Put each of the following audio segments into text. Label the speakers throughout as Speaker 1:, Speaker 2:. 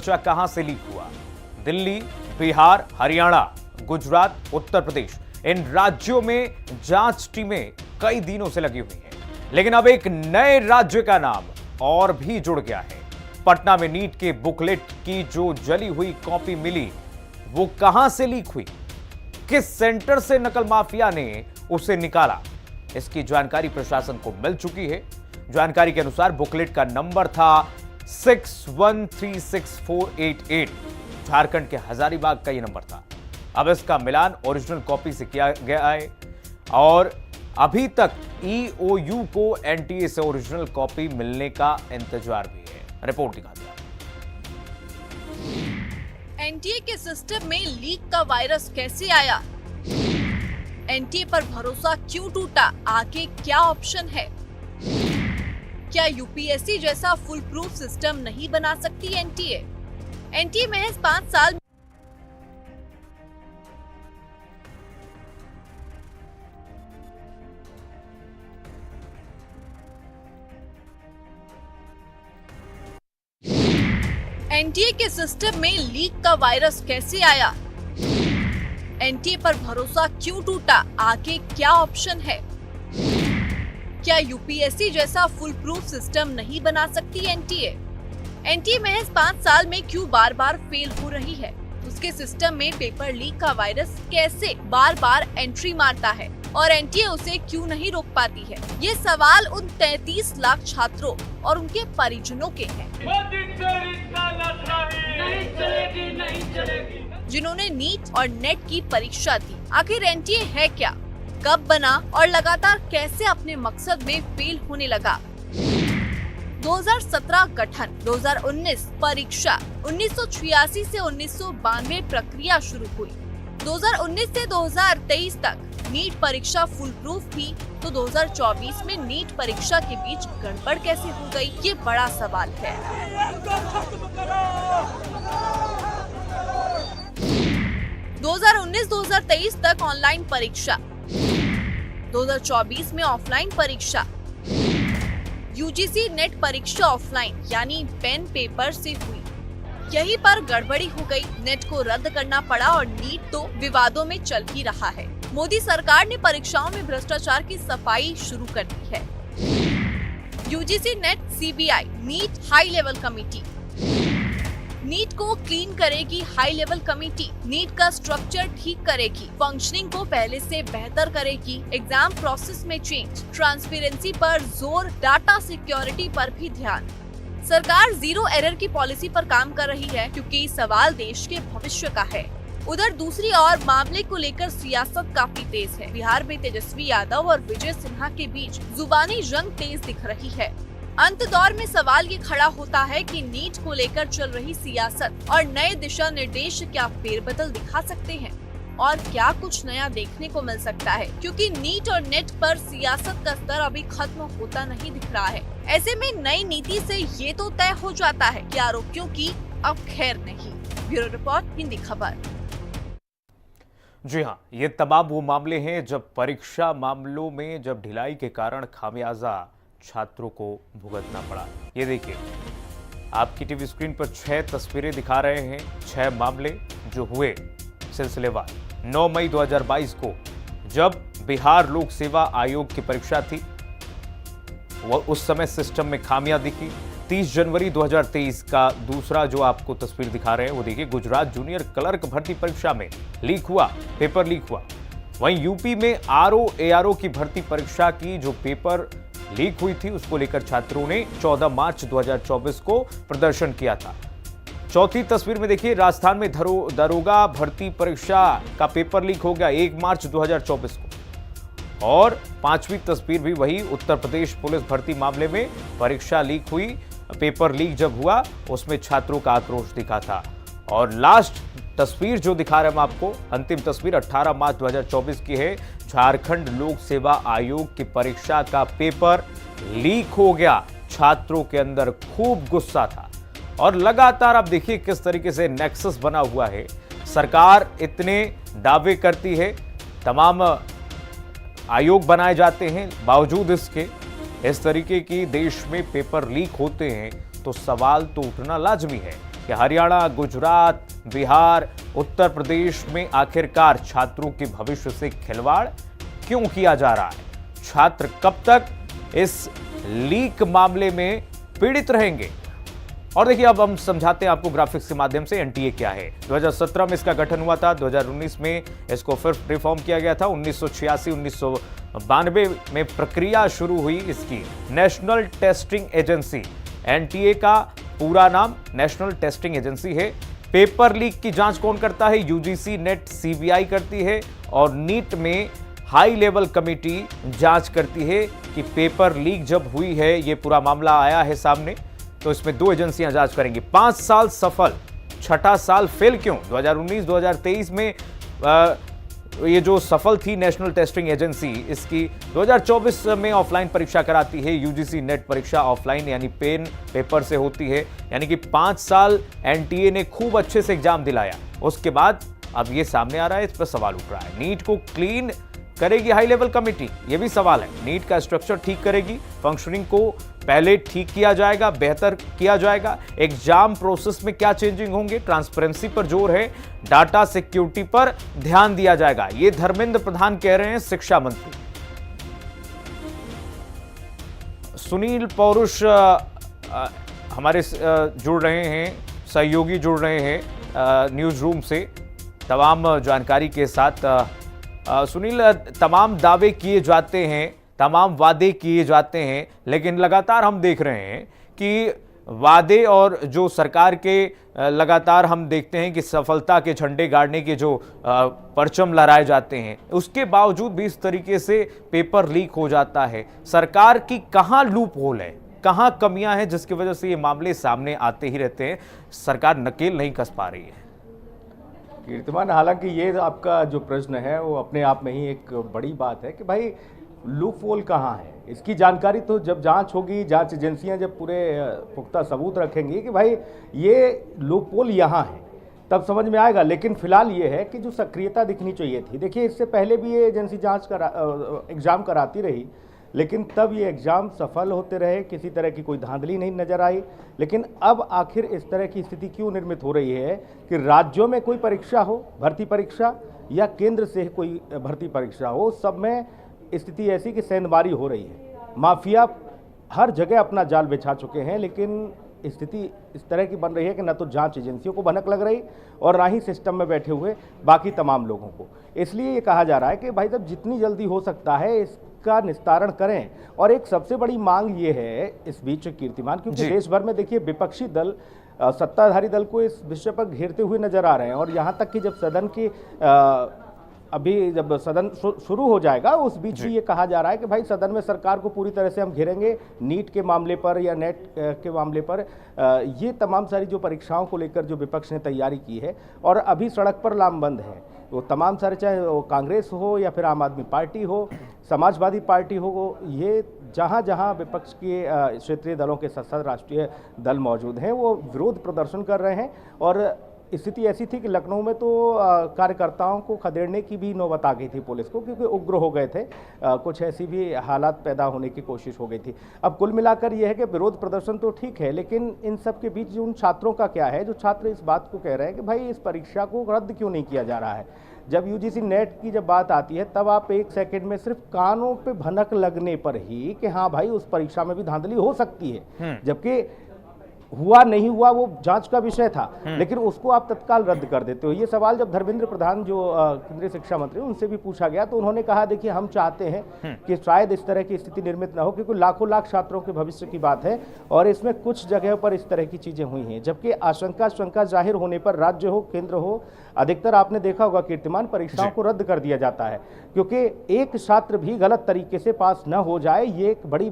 Speaker 1: परीक्षा कहां से लीक हुआ? दिल्ली, बिहार, हरियाणा, गुजरात, उत्तर प्रदेश, इन राज्यों में जांच टीमें कई दिनों से लगी हुई हैं। लेकिन अब एक नए राज्य का नाम और भी जुड़ गया है। पटना में नीट के बुकलेट की जो जली हुई कॉपी मिली, वो कहां से लीक हुई? किस सेंटर से नकल माफिया ने उसे निकाला? इसकी जानकारी प्रशासन को मिल चुकी है। जानकारी के अनुसार बुकलेट का नंबर था 61366488। झारखंड के हजारीबाग का यह नंबर था। अब इसका मिलान ओरिजिनल कॉपी से किया गया है और अभी तक ईओयू को एनटीए से ओरिजिनल कॉपी मिलने का इंतजार भी है। रिपोर्ट दिखाते हैं।
Speaker 2: एनटीए के सिस्टम में लीक का वायरस कैसे आया? एनटीए पर भरोसा क्यों टूटा? आगे क्या ऑप्शन है? क्या यूपीएससी जैसा फुल प्रूफ सिस्टम नहीं बना सकती एनटीए? एनटीए महज 5 साल एनटीए के सिस्टम में लीक का वायरस कैसे आया? एनटीए पर भरोसा क्यों टूटा? आगे क्या ऑप्शन है? क्या यूपीएससी जैसा फुल प्रूफ सिस्टम नहीं बना सकती एनटीए? एनटीए महज 5 साल में क्यों बार बार फेल हो रही है? उसके सिस्टम में पेपर लीक का वायरस कैसे बार बार एंट्री मारता है और एनटीए उसे क्यों नहीं रोक पाती है? ये सवाल उन 33 लाख छात्रों और उनके परिजनों के हैं जिन्होंने नीट और नेट की परीक्षा दी। आखिर एनटीए है क्या, कब बना और लगातार कैसे अपने मकसद में फेल होने लगा? 2017 गठन, 2019 परीक्षा, 1986 से 1992 प्रक्रिया शुरू हुई। 2019 से 2023 तक नीट परीक्षा फुल प्रूफ थी, तो 2024 में नीट परीक्षा के बीच गड़बड़ कैसे हो गई? ये बड़ा सवाल है। 2019-2023 तक ऑनलाइन परीक्षा, 2024 में ऑफलाइन परीक्षा। यूजीसी नेट परीक्षा ऑफलाइन यानी पेन पेपर से हुई। यहीं पर गड़बड़ी हो गई, नेट को रद्द करना पड़ा और नीट तो विवादों में चल ही रहा है। मोदी सरकार ने परीक्षाओं में भ्रष्टाचार की सफाई शुरू कर दी है। UGC NET CBI NEET high level committee NEET को क्लीन करेगी हाई लेवल कमेटी, नीट का स्ट्रक्चर ठीक करेगी, फंक्शनिंग को पहले से बेहतर करेगी, एग्जाम प्रोसेस में चेंज, ट्रांसपेरेंसी पर जोर, डाटा सिक्योरिटी पर भी ध्यान। सरकार जीरो एरर की पॉलिसी पर काम कर रही है क्योंकि सवाल देश के भविष्य का है। उधर दूसरी ओर मामले को लेकर सियासत काफी तेज है। बिहार में तेजस्वी यादव और विजय सिन्हा के बीच जुबानी जंग तेज दिख रही है। अंत दौर में सवाल ये खड़ा होता है कि नीट को लेकर चल रही सियासत और नए दिशा निर्देश क्या फेरबदल दिखा सकते हैं और क्या कुछ नया देखने को मिल सकता है, क्योंकि नीट और नेट पर सियासत का स्तर अभी खत्म होता नहीं दिख रहा है। ऐसे में नई नीति से ये तो तय हो जाता है कि आरोपियों की अब खैर नहीं। ब्यूरो रिपोर्ट, हिंदी खबर।
Speaker 1: जी हाँ, ये तमाम वो मामले हैं जब परीक्षा मामलों में जब ढिलाई के कारण खामियाजा छात्रों को भुगतना पड़ा। ये देखिए, आपकी टीवी स्क्रीन पर 6 तस्वीरें दिखा रहे हैं। 6 मामले जो हुए सिलसिलेवार। 9 मई 2022 को जब बिहार लोक सेवा आयोग की परीक्षा थी, वह उस समय सिस्टम में खामियां दिखी। 30 जनवरी 2023 का दूसरा जो आपको तस्वीर दिखा रहे हैं वो देखिए, गुजरात जूनियर क्लर्क भर्ती परीक्षा में लीक हुआ, पेपर लीक हुआ। वहीं यूपी में आरओ एआरओ की भर्ती परीक्षा की जो पेपर लीक हुई थी, उसको लेकर छात्रों ने 14 मार्च 2024 को प्रदर्शन किया था। चौथी तस्वीर में देखिए, राजस्थान में दरोगा भर्ती परीक्षा का पेपर लीक हो गया 1 मार्च 2024 को। और 5वीं तस्वीर भी वही, उत्तर प्रदेश पुलिस भर्ती मामले में परीक्षा लीक हुई, पेपर लीक जब हुआ उसमें छात्रों का आक्रोश दिखा था। और लास्ट तस्वीर जो दिखा रहे हैं हम आपको, अंतिम तस्वीर 18 मार्च 2024 की है। झारखंड लोक सेवा आयोग की परीक्षा का पेपर लीक हो गया। छात्रों के अंदर खूब गुस्सा था और लगातार आप देखिए किस तरीके से नेक्सस बना हुआ है। सरकार इतने दावे करती है, तमाम आयोग बनाए जाते हैं, बावजूद इसके इस तरीके की देश में पेपर लीक होते हैं तो सवाल तो उठना लाजमी है कि हरियाणा, गुजरात, बिहार, उत्तर प्रदेश में आखिरकार छात्रों के भविष्य से खिलवाड़ क्यों किया जा रहा है? छात्र कब तक इस लीक मामले में पीड़ित रहेंगे? और देखिए, अब हम समझाते हैं आपको ग्राफिक्स के माध्यम से एनटीए क्या है। 2017 में इसका गठन हुआ था, 2019 में इसको फिर रिफॉर्म किया गया था, 1992 में प्रक्रिया शुरू हुई इसकी। नेशनल टेस्टिंग एजेंसी, एनटीए का पूरा नाम नेशनल टेस्टिंग एजेंसी है। पेपर लीक की जांच कौन करता है? यूजीसी, नेट, सीबीआई करती है। और नीट में हाई लेवल कमेटी जांच करती है कि पेपर लीक जब हुई है, ये पूरा मामला आया है सामने, तो इसमें 2 एजेंसियां जांच करेंगी। 5 साल सफल, छठा साल फेल क्यों? 2019-2023 में ये जो सफल थी नेशनल टेस्टिंग एजेंसी, इसकी 2024 में ऑफलाइन परीक्षा कराती है। यूजीसी नेट परीक्षा ऑफलाइन यानी पेन पेपर से होती है, यानी कि 5 साल एनटीए ने खूब अच्छे से एग्जाम दिलाया। उसके बाद अब ये सामने आ रहा है, इस पर सवाल उठ रहा है। नीट को क्लीन करेगी हाई लेवल कमेटी? ये भी सवाल है। नीट का स्ट्रक्चर ठीक करेगी, फंक्शनिंग को पहले ठीक किया जाएगा, बेहतर किया जाएगा। एग्जाम प्रोसेस में क्या चेंजिंग होंगे? ट्रांसपेरेंसी पर जोर है, डाटा सिक्योरिटी पर ध्यान दिया जाएगा। ये धर्मेंद्र प्रधान कह रहे हैं, शिक्षा मंत्री। सुनील पौरुष हमारे जुड़ रहे हैं, सहयोगी जुड़ रहे हैं न्यूज रूम से तमाम जानकारी के साथ। सुनील, तमाम दावे किए जाते हैं, तमाम वादे किए जाते हैं, लेकिन लगातार हम देख रहे हैं कि वादे और जो सरकार के लगातार हम देखते हैं कि सफलता के झंडे गाड़ने के जो परचम लहराए जाते हैं, उसके बावजूद भी इस तरीके से पेपर लीक हो जाता है। सरकार की कहाँ लूप होल है, कहाँ कमियां हैं जिसकी वजह से ये मामले सामने आते ही रहते हैं? सरकार नकेल नहीं कस पा रही है।
Speaker 3: कीर्तिमान, हालांकि ये आपका जो प्रश्न है वो अपने आप में ही एक बड़ी बात है कि भाई लूप होल कहाँ है। इसकी जानकारी तो जब जांच होगी, जांच एजेंसियां जब पूरे पुख्ता सबूत रखेंगी कि भाई ये लूप होल यहाँ है, तब समझ में आएगा। लेकिन फिलहाल ये है कि जो सक्रियता दिखनी चाहिए थी, देखिए इससे पहले भी ये एजेंसी एग्जाम कराती रही, लेकिन तब ये एग्ज़ाम सफल होते रहे, किसी तरह की कोई धांधली नहीं नज़र आई। लेकिन अब आखिर इस तरह की स्थिति क्यों निर्मित हो रही है कि राज्यों में कोई परीक्षा हो, भर्ती परीक्षा, या केंद्र से कोई भर्ती परीक्षा हो, सब में स्थिति ऐसी कि सेंधमारी हो रही है। माफिया हर जगह अपना जाल बिछा चुके हैं, लेकिन स्थिति इस तरह की बन रही है कि न तो जांच एजेंसियों को भनक लग रही और ना ही सिस्टम में बैठे हुए बाकी तमाम लोगों को। इसलिए ये कहा जा रहा है कि भाई साहब जितनी जल्दी हो सकता है इसका निस्तारण करें। और एक सबसे बड़ी मांग ये है इस बीच कीर्तिमान, क्योंकि देश भर में देखिए विपक्षी दल सत्ताधारी दल को इस विषय पर घेरते हुए नजर आ रहे हैं। और यहाँ तक कि जब सदन की अभी जब सदन शुरू हो जाएगा, उस बीच भी ये कहा जा रहा है कि भाई सदन में सरकार को पूरी तरह से हम घेरेंगे, नीट के मामले पर या नेट के मामले पर। ये तमाम सारी जो परीक्षाओं को लेकर जो विपक्ष ने तैयारी की है और अभी सड़क पर लामबंद है, वो तमाम सारे, चाहे वो कांग्रेस हो या फिर आम आदमी पार्टी हो, समाजवादी पार्टी हो, ये जहाँ जहाँ विपक्ष के क्षेत्रीय दलों के साथ राष्ट्रीय दल मौजूद हैं, वो विरोध प्रदर्शन कर रहे हैं। और स्थिति ऐसी थी कि लखनऊ में तो कार्यकर्ताओं को खदेड़ने की भी नौबत आ गई थी पुलिस को, क्योंकि उग्र हो गए थे। कुछ ऐसी भी हालात पैदा होने की कोशिश हो गई थी। अब कुल मिलाकर यह है कि विरोध प्रदर्शन तो ठीक है, लेकिन इन सब के बीच उन छात्रों का क्या है, जो छात्र इस बात को कह रहे हैं कि भाई इस परीक्षा को रद्द क्यों नहीं किया जा रहा है। जब यूजीसी नेट की जब बात आती है, तब आप एक सेकंड में सिर्फ कानों पे भनक लगने पर ही कि हाँ भाई उस परीक्षा में भी धांधली हो सकती है, जबकि हुआ नहीं हुआ वो जांच का विषय था, लेकिन उसको आप तत्काल रद्द कर देते हो। ये सवाल जब धर्मेंद्र प्रधान जो केंद्रीय शिक्षा मंत्री, उनसे भी पूछा गया, तो उन्होंने कहा देखिए हम चाहते हैं कि शायद इस तरह की स्थिति निर्मित ना हो, क्योंकि लाखों लाख छात्रों के भविष्य की बात है और इसमें कुछ जगह पर इस तरह की चीजें हुई हैं। जबकि आशंका शंका जाहिर होने पर राज्य हो केंद्र हो, अधिकतर आपने देखा होगा कीर्तिमान, परीक्षाओं को रद्द कर दिया जाता है, क्योंकि एक छात्र भी गलत तरीके से पास न हो जाए, ये एक बड़ी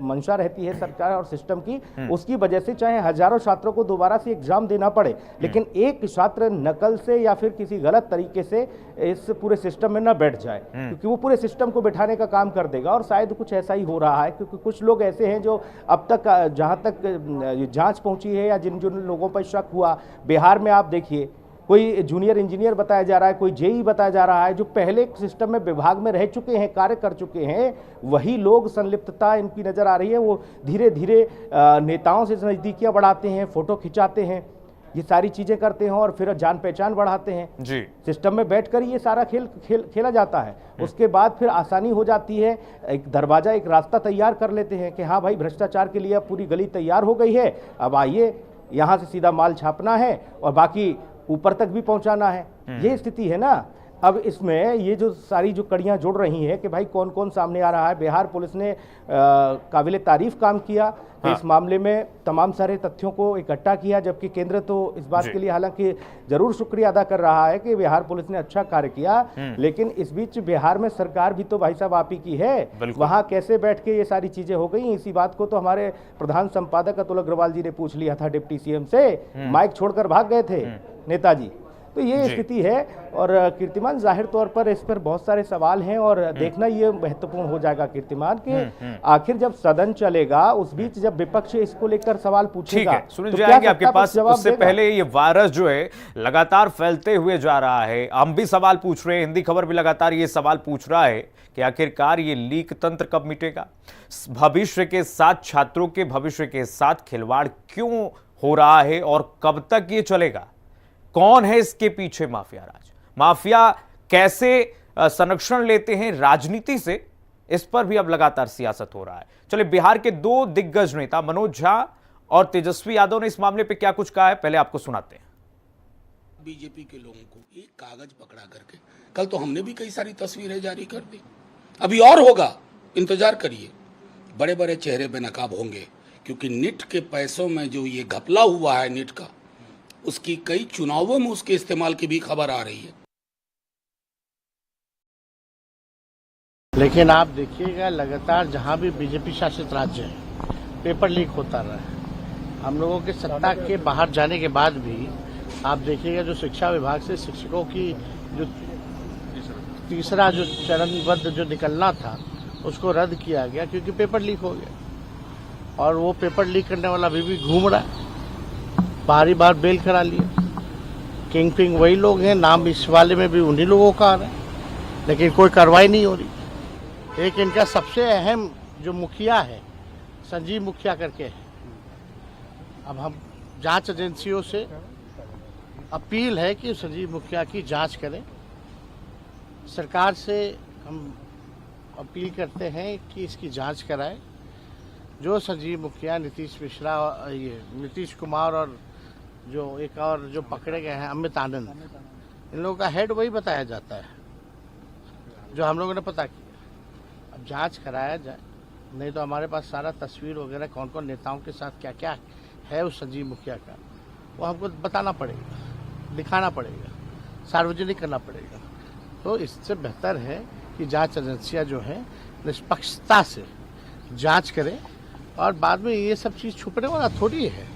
Speaker 3: मंशा रहती है सरकार और सिस्टम की। उसकी वजह से चाहे हजारों छात्रों को दोबारा से एग्जाम देना पड़े, लेकिन एक छात्र नकल से या फिर किसी गलत तरीके से इस पूरे सिस्टम में न बैठ जाए, क्योंकि वो पूरे सिस्टम को बैठाने का काम कर देगा। और शायद कुछ ऐसा ही हो रहा है, क्योंकि कुछ लोग ऐसे हैं जो अब तक जहां तक जांच पहुंची है या जिन जिन लोगों पर शक हुआ, बिहार में आप देखिए कोई जूनियर इंजीनियर बताया जा रहा है, कोई जेई बताया जा रहा है, जो पहले सिस्टम में विभाग में रह चुके हैं, कार्य कर चुके हैं, वही लोग संलिप्तता इनकी नजर आ रही है। वो धीरे धीरे नेताओं से नजदीकियां बढ़ाते हैं, फोटो खिंचाते हैं। ये सारी चीजें करते हैं और फिर जान पहचान बढ़ाते हैं।
Speaker 1: जी।
Speaker 3: सिस्टम में बैठकर ये सारा खेला जाता है। उसके बाद फिर आसानी हो जाती है, एक दरवाजा, एक रास्ता तैयार कर लेते हैं कि हाँ भाई भ्रष्टाचार के लिए अब पूरी गली तैयार हो गई है, अब आइए यहाँ से सीधा माल छापना है और बाकी ऊपर तक भी पहुंचाना है। ये स्थिति है ना। अब इसमें ये जो सारी जो कड़ियां जुड़ रही हैं कि भाई कौन कौन सामने आ रहा है। बिहार पुलिस ने काबिल तारीफ काम किया कि
Speaker 1: हाँ।
Speaker 3: इस मामले में तमाम सारे तथ्यों को इकट्ठा किया, जबकि केंद्र तो इस बात के लिए हालांकि जरूर शुक्रिया अदा कर रहा है कि बिहार पुलिस ने अच्छा कार्य किया, लेकिन इस बीच बिहार में सरकार भी तो भाई साहब आप ही की है। वहां कैसे बैठ के ये सारी चीजें हो गई, इसी बात को तो हमारे प्रधान संपादक अतुल अग्रवाल जी ने पूछ लिया था डिप्टी सीएम से, माइक छोड़कर भाग गए थे नेताजी। तो ये स्थिति है और कीर्तिमान जाहिर तौर पर इस पर बहुत सारे सवाल हैं और देखना ये महत्वपूर्ण हो जाएगा कीर्तिमान कि आखिर जब सदन चलेगा उस बीच जब विपक्ष इसको लेकर सवाल पूछेगा,
Speaker 1: ठीक है, सुनील
Speaker 3: तो
Speaker 1: जी
Speaker 3: क्या
Speaker 1: आएंगे आपके
Speaker 3: सत्ता
Speaker 1: पास।
Speaker 3: पक्ष जवाब
Speaker 1: उससे
Speaker 3: देगा?
Speaker 1: पहले ये वायरस जो है लगातार फैलते हुए जा रहा है, हम भी सवाल पूछ रहे हैं, हिंदी खबर भी लगातार ये सवाल पूछ रहा है कि आखिरकार ये लीक तंत्र कब मिटेगा। भविष्य के साथ, छात्रों के भविष्य के साथ खिलवाड़ क्यों हो रहा है और कब तक ये चलेगा? कौन है इसके पीछे माफिया राज? माफिया कैसे संरक्षण लेते हैं राजनीति से, इस पर भी अब लगातार सियासत हो रहा है। चलिए, बिहार के दो दिग्गज नेता मनोज झा और तेजस्वी यादव ने इस मामले पे क्या कुछ कहा है, पहले आपको सुनाते हैं।
Speaker 4: बीजेपी के लोगों को एक कागज पकड़ा करके, कल तो हमने भी कई सारी तस्वीरें जारी कर दी, अभी और होगा, इंतजार करिए। बड़े बड़े चेहरे बेनकाब होंगे क्योंकि नीट के पैसों में जो ये घपला हुआ है नीट का, उसकी कई चुनावों में उसके इस्तेमाल की भी खबर आ रही है।
Speaker 5: लेकिन आप देखिएगा लगातार जहां भी बीजेपी शासित राज्य है पेपर लीक होता रहा है। हम लोगों के सत्ता के बाहर जाने के बाद भी आप देखिएगा जो शिक्षा विभाग से शिक्षकों की जो तीसरा जो चरणबद्ध जो निकलना था उसको रद्द किया गया क्योंकि पेपर लीक हो गया। और वो पेपर लीक करने वाला अभी भी घूम रहा है, बारी बार बेल करा लिया। किंग पिंग वही लोग हैं, नाम इस वाले में भी उन्हीं लोगों का आ रहा है, लेकिन कोई कार्रवाई नहीं हो रही। एक इनका सबसे अहम जो मुखिया है, संजीव मुखिया करके है। अब हम जांच एजेंसियों से अपील है कि संजीव मुखिया की जांच करें। सरकार से हम अपील करते हैं कि इसकी जांच कराएं। जो संजीव मुखिया, नीतीश मिश्रा, ये नीतीश कुमार और जो एक और जो पकड़े गए हैं अमित आनंद, इन लोगों का हेड वही बताया जाता है जो हम लोगों ने पता किया। अब जांच कराया जाए, नहीं तो हमारे पास सारा तस्वीर वगैरह कौन कौन नेताओं के साथ क्या क्या है उस संजीव मुखिया का, वो हमको बताना पड़ेगा, दिखाना पड़ेगा, सार्वजनिक करना पड़ेगा। तो इससे बेहतर है कि जांच एजेंसियां जो है निष्पक्षता से जांच करें और बाद में ये सब चीज़ छुपने वाला थोड़ी है।